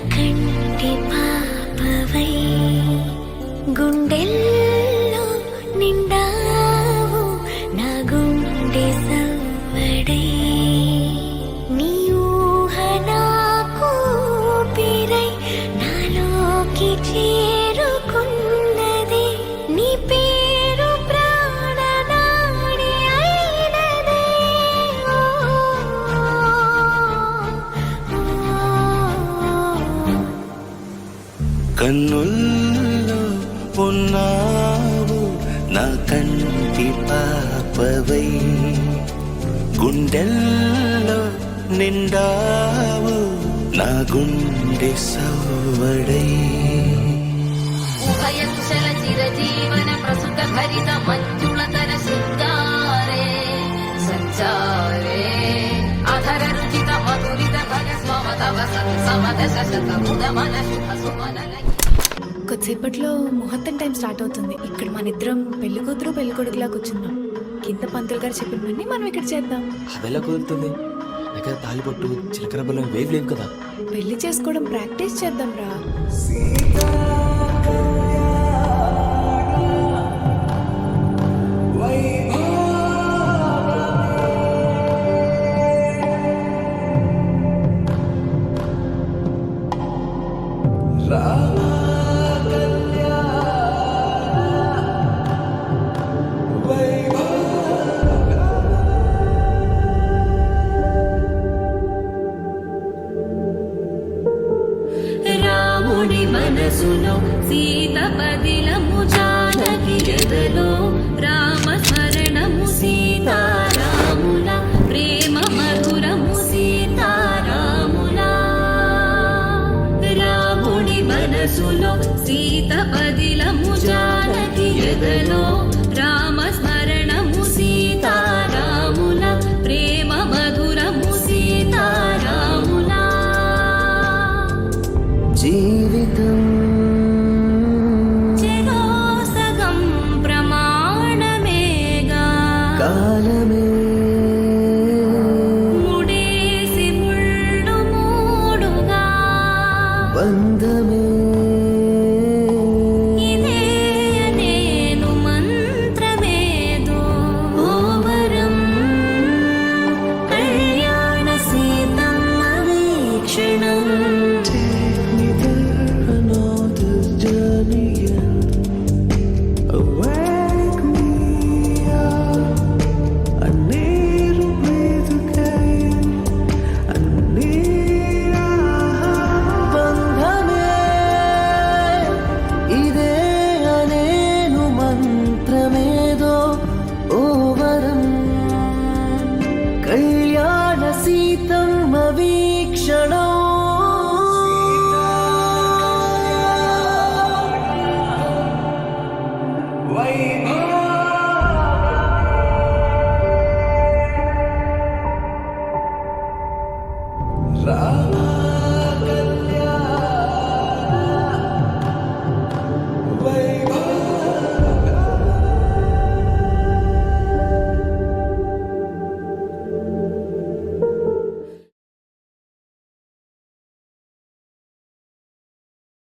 కంటి పాపవై గుండెల్లో నిండావు నా గుండె సవ్వడై నీ ఊహ నాకు ఊపిరై నాలోకి చేరుకున్నది నీ పేరు ప్రాణనాడి అయినదే కన్నుల్లో ఉన్నావు నా కంటి పాపవై గుండెల్లో నిండావు నా గుండె సవ్వడై ఉభయకుశల చిరజీవన ప్రసుత భరిత మంజుళతర శృంగారే సంచారే అధర రుచిత మధురిత భగ స్వమతవ సమద శశత ముదమన శుభ సుమనల. కొద్దిసేపట్లో ముహూర్తం టైం స్టార్ట్ అవుతుంది. ఇక్కడ మన ఇద్దరం పెళ్లి కూతురు పెళ్లి కొడుకులా కూర్చున్నాం. కింద పంతులు గారు చెప్పినవన్నీ మనం ఇక్కడ చేద్దాం. అదెలా కుదురుతుంది? దగ్గర తాలిపట్టు చిలకర బలం వేవ్ లేవు కదా. పెళ్లి చేసుకోవడం ప్రాక్టీస్ చేద్దాం రా. రాముడి మనసులో సీత పదిలము జానకి ఎదలో రామ స్మరణము సీతారాముల ప్రేమ మధురము సీతారాముల. రాముడి మనసులో సీత పదిలము జానకి ఎదలో రామ స్మరణము సీతారాముల ప్రేమ మధురము సీతారాముల. జీవితం చెరోసగం ప్రమాణమేగా కాలమే ముడేసి ముళ్ళు మూడుగా బంధమే ఇదే నేను మంత్రమేదో ఓవరం కళ్యాణ సీతమ్మ వీక్షణం. కళ్యాణ సీతమ్మ